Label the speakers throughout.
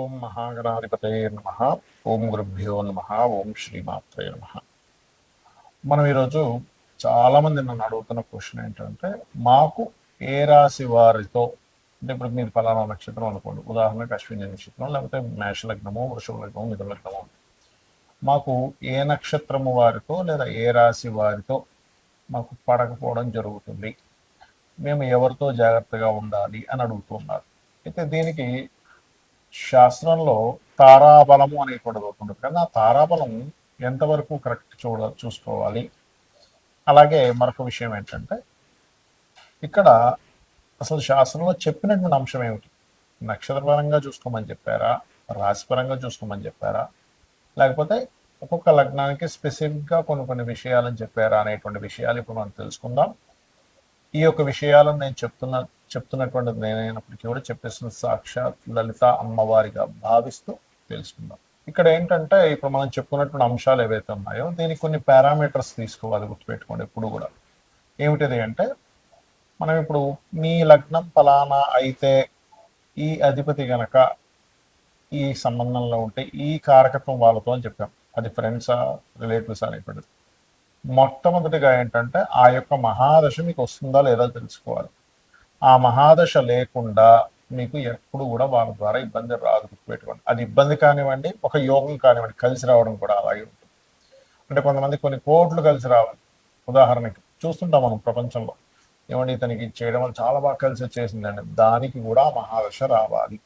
Speaker 1: ఓం మహాగణాధిపతయే నమః. ఓం గురుభ్యో నమః. ఓం శ్రీమాత్రే నమః. మనం ఈరోజు చాలామంది నన్ను అడుగుతున్న క్వశ్చన్ ఏంటంటే, మాకు ఏ రాశి వారితో అంటే ఇప్పుడు మీరు ఫలానా నక్షత్రం అనుకోండి, ఉదాహరణకు అశ్విని నక్షత్రం, లేకపోతే మేష లగ్నము, వృషభ లగ్నము, మిథున లగ్నము, మాకు ఏ నక్షత్రము వారితో లేదా ఏ రాశి వారితో మాకు పడకపోవడం జరుగుతుంది, మేము ఎవరితో జాగ్రత్తగా ఉండాలి అని అడుగుతున్నారు. అయితే దీనికి శాస్త్రంలో తారాబలము అనేటువంటిది ఉంటుంది కానీ ఆ తారాబలం ఎంతవరకు కరెక్ట్ చూసుకోవాలి. అలాగే మరొక విషయం ఏంటంటే, ఇక్కడ అసలు శాస్త్రంలో చెప్పినటువంటి అంశం ఏమిటి? నక్షత్రపరంగా చూసుకోమని చెప్పారా, రాశిపరంగా చూసుకోమని చెప్పారా, లేకపోతే ఒక్కొక్క లగ్నానికి స్పెసిఫిక్గా కొన్ని కొన్ని విషయాలని చెప్పారా అనేటువంటి విషయాలు ఇప్పుడు మనం తెలుసుకుందాం. ఈ యొక్క విషయాలను నేను చెప్తున్నటువంటి నేనైనప్పటికీ కూడా చెప్పేస్తున్న సాక్షాత్ లలిత అమ్మవారిగా భావిస్తూ తెలుసుకుందాం. ఇక్కడ ఏంటంటే ఇప్పుడు మనం చెప్పుకున్నటువంటి అంశాలు ఏవైతే ఉన్నాయో దీనికి కొన్ని పారామీటర్స్ తీసుకోవాలి, గుర్తుపెట్టుకోండి ఎప్పుడు కూడా. ఏమిటిది అంటే, మనం ఇప్పుడు మీ లగ్నం ఫలానా అయితే ఈ అధిపతి గనక ఈ సంబంధంలో ఉంటే ఈ కారకత్వం వాళ్ళతో అని చెప్పాం. అది ఫ్రెండ్సా రిలేటివ్స్ అనేటువంటిది. మొట్టమొదటిగా ఏంటంటే ఆ యొక్క మహాదశ మీకు వస్తుందా లేదా తెలుసుకోవాలి. ఆ మహాదశ లేకుండా మీకు ఎప్పుడు కూడా వాళ్ళ ద్వారా ఇబ్బంది రాదు, గుర్తుపెట్టుకోండి. అది ఇబ్బంది కానివ్వండి, ఒక యోగం కానివ్వండి, కలిసి రావడం కూడా అలాగే ఉంటుంది. అంటే కొంతమంది కొన్ని కోట్లు కలిసి రావాలి. ఉదాహరణకి చూస్తుంటాం మనం ప్రపంచంలో, ఏమండి ఇతనికి చేయడం వల్ల చాలా బాగా కలిసి వచ్చేసిందండి, దానికి కూడా మహాదశ రావాలి.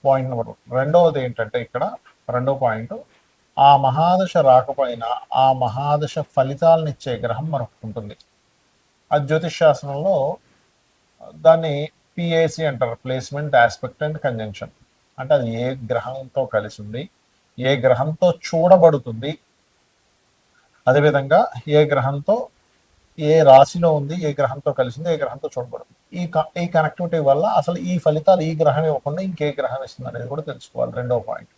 Speaker 1: Point number 1. రెండవది ఏంటంటే, ఇక్కడ రెండో పాయింట్, ఆ మహాదశ రాకపోయినా ఆ మహాదశ ఫలితాలను ఇచ్చే గ్రహం మనకు ఉంటుంది. అది జ్యోతిష్ శాస్త్రంలో దాన్ని పిఏసి అంటారు, ప్లేస్మెంట్ ఆస్పెక్ట్ అండ్ కంజంక్షన్. అంటే అది ఏ గ్రహంతో కలిసి ఉంది, ఏ గ్రహంతో చూడబడుతుంది, అదేవిధంగా ఏ గ్రహంతో ఏ రాశిలో ఉంది, ఏ గ్రహంతో కలిసింది, ఏ గ్రహంతో చూడబడుతుంది. ఈ కనెక్టివిటీ వల్ల అసలు ఈ ఫలితాలు ఈ గ్రహం ఇవ్వకుండా ఇంకే గ్రహం ఇస్తుంది అనేది కూడా తెలుసుకోవాలి. రెండో పాయింట్.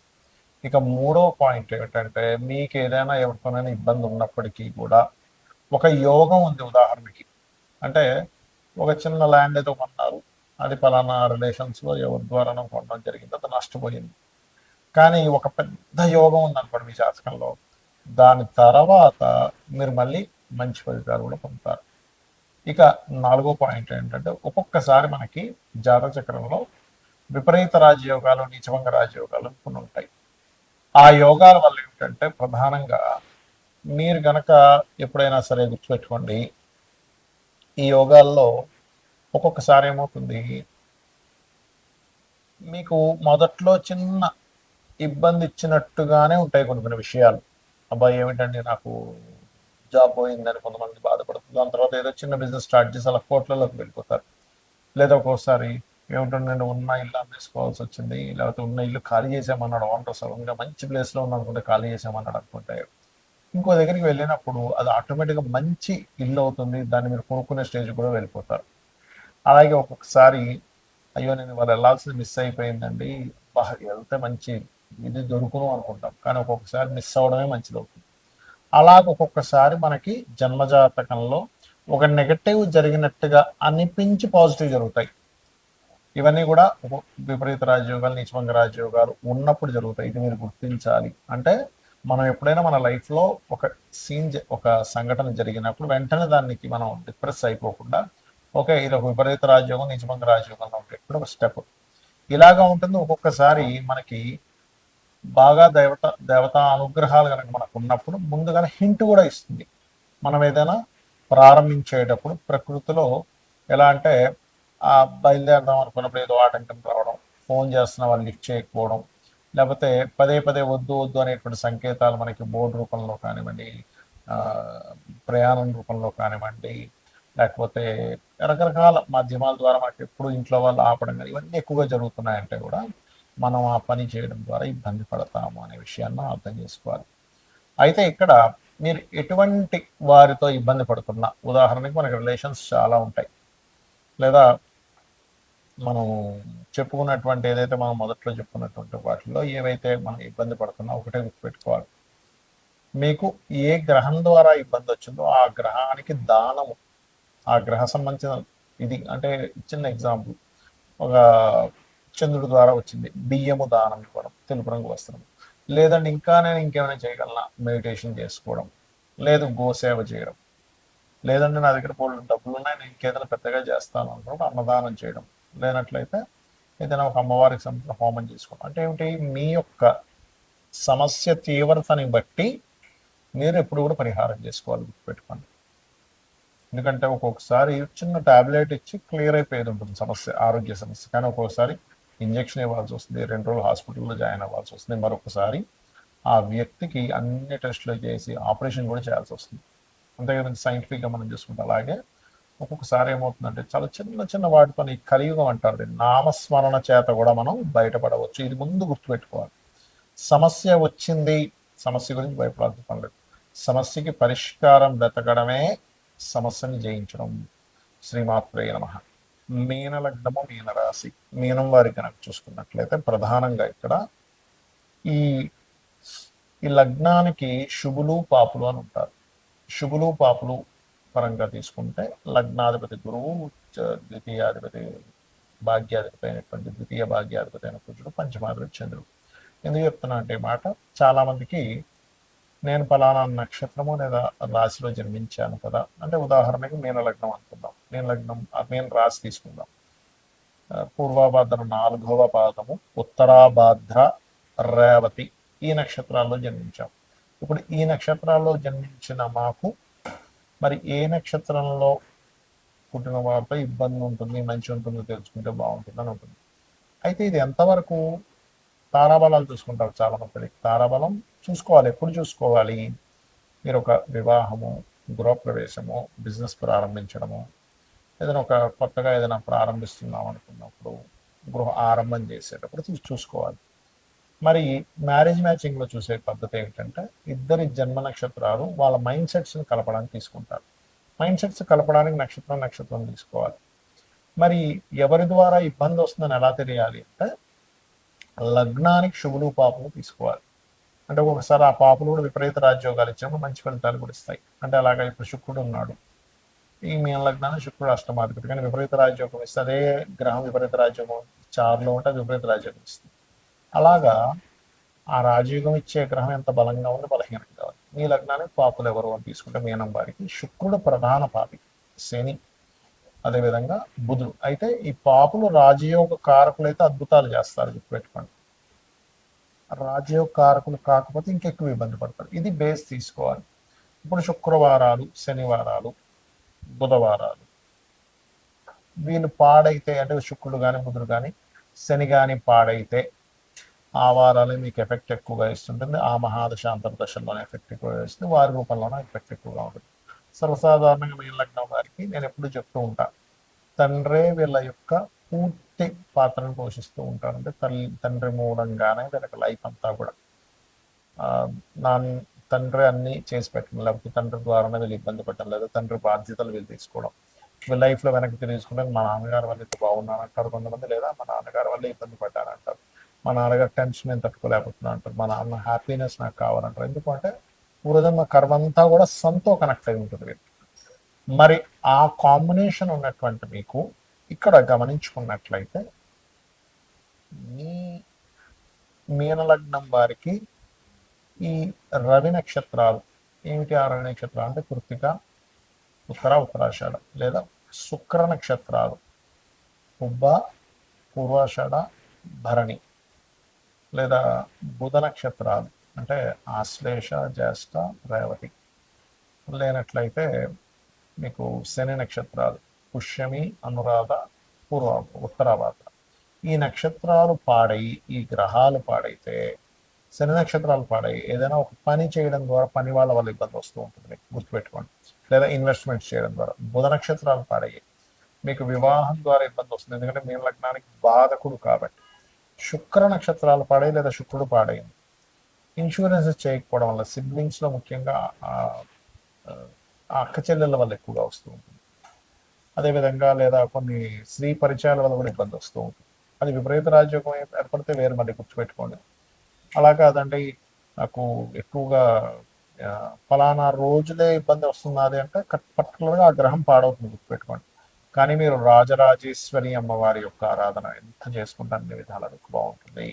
Speaker 1: ఇక మూడో పాయింట్ ఏమిటంటే, మీకు ఏదైనా ఎవరితోనైనా ఇబ్బంది ఉన్నప్పటికీ కూడా ఒక యోగం ఉంది. ఉదాహరణకి అంటే ఒక చిన్న ల్యాండ్ ఏదో కొన్నారు, అది పలానా రిలేషన్స్లో ఎవరి ద్వారానో కొనడం జరిగింది, అది నష్టపోయింది. కానీ ఒక పెద్ద యోగం ఉందనుకోండి మీ జాతకంలో, దాని తర్వాత మీరు మళ్ళీ మంచి ఫలితాలు కూడా పొందుతారు. ఇక నాలుగో పాయింట్ ఏంటంటే, ఒక్కొక్కసారి మనకి జాతక చక్రంలో విపరీత రాజయోగాలు, నీచభంగ రాజయోగాలు కొన్ని ఉంటాయి. ఆ యోగాల వల్ల ఏమిటంటే, ప్రధానంగా మీరు గనక ఎప్పుడైనా సరే గుర్తుపెట్టుకోండి, ఈ యోగాల్లో ఒక్కొక్కసారి ఏమవుతుంది, మీకు మొదట్లో చిన్న ఇబ్బంది ఇచ్చినట్టుగానే ఉంటాయి కొన్ని కొన్ని విషయాలు. అబ్బాయి ఏమిటండి నాకు జాబ్ పోయిందని కొంతమంది బాధపడుతుంది, దాని తర్వాత ఏదో చిన్న బిజినెస్ స్టార్ట్ చేసి అలా కోట్లలోకి వెళ్ళిపోతారు. లేదా ఒక్కోసారి ఏమిటంటే ఉన్న ఇల్లు అమ్మేసుకోవాల్సి వచ్చింది, లేకపోతే ఉన్న ఇల్లు ఖాళీ చేసామన్నాడు ఓనర్, సడన్గా మంచి ప్లేస్లో ఉందనుకుంటే ఖాళీ చేసామన్నాడు అనుకుంటే, ఇంకో దగ్గరికి వెళ్ళినప్పుడు అది ఆటోమేటిక్గా మంచి ఇల్లు అవుతుంది, దాన్ని మీరు కొనుక్కునే స్టేజ్ కూడా వెళ్ళిపోతారు. అలాగే ఒక్కొక్కసారి అయ్యో నేను వాళ్ళు వెళ్ళాల్సింది మిస్ అయిపోయిందండి, వెళ్తే మంచి ఇది దొరుకును అనుకుంటాం, కానీ ఒక్కొక్కసారి మిస్ అవ్వడమే మంచిది అవుతుంది. అలాగ ఒక్కొక్కసారి మనకి జన్మజాతకంలో ఒక నెగటివ్ జరిగినట్టుగా అనిపించి పాజిటివ్ జరుగుతాయి. ఇవన్నీ కూడా విపరీత రాజయోగాలు, నీచభంగ రాజయోగాలు ఉన్నప్పుడు జరుగుతాయి. ఇది మీరు గుర్తించాలి. అంటే మనం ఎప్పుడైనా మన లైఫ్లో ఒక సంఘటన జరిగినప్పుడు వెంటనే దానికి మనం డిప్రెస్ అయిపోకుండా, ఓకే ఇది ఒక విపరీత రాజయోగం, నీచభంగ రాజయోగంలో ఉంటాయి, ఇప్పుడు ఒక స్టెప్ ఇలాగా ఉంటుంది. ఒక్కొక్కసారి మనకి బాగా దేవతా అనుగ్రహాలు కనుక మనకు ఉన్నప్పుడు ముందుగానే హింట్ కూడా ఇస్తుంది. మనం ఏదైనా ప్రారంభించేటప్పుడు ప్రకృతిలో ఎలా అంటే, బయలుదేరదాం అనుకున్నప్పుడు ఏదో ఆటంకం రావడం, ఫోన్ చేస్తున్న వాళ్ళు లిఫ్ట్ చేయకపోవడం, లేకపోతే పదే పదే వద్దు వద్దు అనేటువంటి సంకేతాలు మనకి బోర్డు రూపంలో కానివ్వండి, ప్రయాణం రూపంలో కానివ్వండి, లేకపోతే రకరకాల మాధ్యమాల ద్వారా మనకి ఎప్పుడు ఇంట్లో వాళ్ళు ఆపడం కానీ ఇవన్నీ ఎక్కువగా జరుగుతున్నాయంటే కూడా మనం ఆ పని చేయడం ద్వారా ఇబ్బంది పడతాము అనే విషయాన్ని అర్థం చేసుకోవాలి. అయితే ఇక్కడ మీరు ఎటువంటి వారితో ఇబ్బంది పడుతున్నా, ఉదాహరణకి మనకి రిలేషన్స్ చాలా ఉంటాయి, లేదా మనం చెప్పుకున్నటువంటి ఏదైతే మనం మొదట్లో చెప్పుకున్నటువంటి వాటిల్లో ఏవైతే మనం ఇబ్బంది పడుతున్నా ఒకటే గుర్తుపెట్టుకోవాలి, మీకు ఏ గ్రహం ద్వారా ఇబ్బంది వచ్చిందో ఆ గ్రహానికి దానము, ఆ గ్రహ సంబంధించిన ఇది అంటే చిన్న ఎగ్జాంపుల్, ఒక చంద్రుడి ద్వారా వచ్చింది, బియ్యము దానం ఇవ్వడం, తెలుపు రంగు వస్త్రం. లేదండి ఇంకా నేను ఇంకేమైనా చేయగలనా, మెడిటేషన్ చేసుకోవడం, లేదు గోసేవ చేయడం, లేదంటే నా దగ్గర బోల్డు డబ్బులు ఉన్నాయి నేను ఇంకేదైనా పెద్దగా చేస్తాను అనుకుంటే అన్నదానం చేయడం, లేనట్లయితే ఏదైనా ఒక అమ్మవారికి సంబంధించిన హోమం చేసుకోవడం. అంటే ఏమిటి, మీ యొక్క సమస్య తీవ్రతని బట్టి మీరు ఎప్పుడు కూడా పరిహారం చేసుకోవాలి, గుర్తుపెట్టుకోండి. ఎందుకంటే ఒక్కొక్కసారి చిన్న టాబ్లెట్ ఇచ్చి క్లియర్ అయిపోయేది ఉంటుంది సమస్య, ఆరోగ్య సమస్య. కానీ ఒక్కొక్కసారి ఇంజక్షన్ ఇవ్వాల్సి వస్తుంది, 2 రోజులు హాస్పిటల్లో జాయిన్ అవ్వాల్సి వస్తుంది, మరొకసారి ఆ వ్యక్తికి అన్ని టెస్టులు చేసి ఆపరేషన్ కూడా చేయాల్సి వస్తుంది. అంతే కదండి, సైంటిఫిక్గా మనం చూసుకుంటే. అలాగే ఒక్కొక్కసారి ఏమవుతుందంటే చాలా చిన్న చిన్న వాటితో ఈ కలియుగం అంటారు దీన్ని, నామస్మరణ చేత కూడా మనం బయటపడవచ్చు. ఇది ముందు గుర్తుపెట్టుకోవాలి. సమస్య వచ్చింది, సమస్య గురించి భయపడాల్సిన పని లేదు. సమస్యకి పరిష్కారం వెతకడమే సమస్యని జయించడం. శ్రీమాత్రే నమః. మీన లగ్నము, మీన రాశి, మీనం వారికి కనుక చూసుకున్నట్లయితే ప్రధానంగా ఇక్కడ ఈ ఈ లగ్నానికి శుభులు పాపులు అని ఉంటారు. శుభులు పాపులు పరంగా తీసుకుంటే లగ్నాధిపతి గురువు, ద్వితీయాధిపతి భాగ్యాధిపతి అయినటువంటి ద్వితీయ భాగ్యాధిపతి అయిన కుజుడు, పంచమాధిపతి చంద్రుడు. ఎందుకు చెప్తున్నా అంటే మాట, చాలా మందికి నేను ఫలానా నక్షత్రము లేదా రాశిలో జన్మించాను కదా అంటే, ఉదాహరణకి మీన లగ్నం అనుకుందాం, మీన రాశి తీసుకుందాం. పూర్వభాద్ర 4వ పాదము, ఉత్తరాభాద్ర, రేవతి ఈ నక్షత్రాల్లో జన్మించాం. ఇప్పుడు ఈ నక్షత్రాల్లో జన్మించిన మాకు మరి ఏ నక్షత్రంలో పుట్టిన వారితో ఇబ్బంది ఉంటుంది, మంచి ఉంటుందో తెలుసుకుంటే బాగుంటుంది అని ఉంటుంది. అయితే ఇది ఎంతవరకు, తారాబలాలు చూసుకుంటారు చాలా మంది. తారాబలం చూసుకోవాలి. ఎప్పుడు చూసుకోవాలి, మీరు ఒక వివాహము, గృహప్రవేశము, బిజినెస్ ప్రారంభించడము, ఏదైనా ఒక కొత్తగా ఏదైనా ప్రారంభిస్తున్నాం అనుకున్నప్పుడు, గృహ ఆరంభం చేసేటప్పుడు చూసుకోవాలి. మరి మ్యారేజ్ మ్యాచింగ్లో చూసే పద్ధతి ఏమిటంటే, ఇద్దరి జన్మ నక్షత్రాలు వాళ్ళ మైండ్ సెట్స్ని కలపడానికి తీసుకుంటారు. మైండ్ సెట్స్ కలపడానికి నక్షత్రం తీసుకోవాలి. మరి ఎవరి ద్వారా ఇబ్బంది వస్తుందని ఎలా తెలియాలి అంటే, లగ్నానికి శుభులు పాపులు తీసుకోవాలి. అంటే ఒకసారి ఆ పాపులు కూడా విపరీత రాజ్యోగాలు ఇచ్చినప్పుడు మంచి ఫలితాలు కూడా ఇస్తాయి. అంటే అలాగా ఇప్పుడు శుక్రుడు ఉన్నాడు, ఈ మీన లగ్నానికి శుక్రుడు అష్టమాధిపతి, కానీ విపరీత రాజ్యోగం ఇస్తే అదే గ్రహం విపరీత రాజ్యోగం 6లో ఉంటే అది విపరీత రాజ్యోగం ఇస్తుంది. అలాగా ఆ రాజయోగం ఇచ్చే గ్రహం ఎంత బలంగా ఉంది, బలహీనంగా ఉంది. మీ లగ్నానికి పాపులు ఎవరు అని తీసుకుంటే మీనం వారికి శుక్రుడు ప్రధాన పాపి, శని, అదేవిధంగా బుధుడు. అయితే ఈ పాపులు రాజయోగ కారకులు అయితే అద్భుతాలు చేస్తారు, గుర్తుపెట్టుకోండి. రాజయోగ కారకులు కాకపోతే ఇంకెక్కువ ఇబ్బంది పడతారు. ఇది బేస్ తీసుకోవాలి. ఇప్పుడు శుక్రవారాలు, శనివారాలు, బుధవారాలు వీళ్ళు పాడైతే, అంటే శుక్రుడు కానీ బుధుడు కానీ శని కానీ పాడైతే ఆ వారాలే మీకు ఎఫెక్ట్ ఎక్కువగా ఇస్తుంటుంది. ఆ మహాదశ అంతర్దశల్లోనే ఎఫెక్ట్ ఎక్కువగా ఇస్తుంది, వారి రూపంలోనే ఎఫెక్ట్ ఎక్కువగా ఉంటుంది. సర్వసాధారణంగా మీ లగ్నం వారికి నేను ఎప్పుడు చెప్తూ ఉంటాను, తండ్రే వీళ్ళ యొక్క పూర్తి పాత్రను పోషిస్తూ ఉంటారు. అంటే తండ్రి మూలంగానే వీళ్ళకి లైఫ్ అంతా కూడా నా తండ్రి అన్ని చేసి పెట్టడం, లేకపోతే తండ్రి ద్వారానే వీళ్ళు ఇబ్బంది పడటం, లేదా తండ్రి బాధ్యతలు వీళ్ళు తీసుకోవడం. వీళ్ళ లైఫ్లో వెనక్కి తీసుకుంటే మా నాన్నగారి వల్ల ఇంత బాగున్నానంటారు కొంతమంది, లేదా మా నాన్నగారి వల్ల ఇబ్బంది పడ్డానంటారు, మా నాన్నగారు టెన్షన్ నేను తట్టుకోలేకపోతున్నా అంటారు, మా నాన్న హ్యాపీనెస్ నాకు కావాలంటారు. ఎందుకంటే పూర్వజన్మ కర్మ అంతా కూడా సన్తో కనెక్ట్ అయి ఉంటుంది. మరి ఆ కాంబినేషన్ ఉన్నటువంటి మీకు ఇక్కడ గమనించుకున్నట్లయితే, మీ మీనలగ్నం వారికి ఈ రవి నక్షత్రాలు ఏమిటి, ఆ రవి నక్షత్రాలు అంటే కృత్తిక, ఉత్తరాషాఢ, లేదా శుక్ర నక్షత్రాలు పుబ్బ, పూర్వాషాఢ, భరణి, లేదా బుధ నక్షత్రాలు అంటే ఆశ్లేష, జ్యేష్ఠ, రేవతి, లేనట్లయితే మీకు శని నక్షత్రాలు పుష్యమి, అనురాధ, ఉత్తరాభాద్ర. ఈ నక్షత్రాలు పాడై, ఈ గ్రహాలు పాడైతే, శని నక్షత్రాలు పాడై ఏదైనా ఒక పని చేయడం ద్వారా పని వల్ల ఇబ్బంది వస్తూ ఉంటుంది, గుర్తుపెట్టుకోండి. లేదా ఇన్వెస్ట్మెంట్స్ చేయడం ద్వారా. బుధ నక్షత్రాలు పాడయ్యాయి, మీకు వివాహం ద్వారా ఇబ్బంది వస్తుంది, ఎందుకంటే మీ లగ్నానికి బాధకుడు కాబట్టి. శుక్ర నక్షత్రాలు పాడాయి, లేదా శుక్రుడు పాడైంది, ఇన్సూరెన్స్ చేయకపోవడం వల్ల, సిబ్లింగ్స్లో ముఖ్యంగా అక్క చెల్లెళ్ళ వల్ల ఎక్కువగా వస్తూ ఉంటుంది. అదేవిధంగా లేదా కొన్ని స్త్రీ పరిచయాల వల్ల కూడా ఇబ్బంది వస్తూ ఉంటుంది. అది విపరీత రాజ్యోగం ఏర్పడితే వేరు, మళ్ళీ గుర్తుపెట్టుకోండి. అలా కాదంటే నాకు ఎక్కువగా ఫలానా రోజులే ఇబ్బంది వస్తున్నది అంటే పర్టికులర్గా ఆ గ్రహం పాడవుతుంది, గుర్తుపెట్టుకోండి. కానీ మీరు రాజరాజేశ్వరి అమ్మవారి యొక్క ఆరాధన ఎంత చేసుకుంటే అన్ని విధాలకు బాగుంటుంది.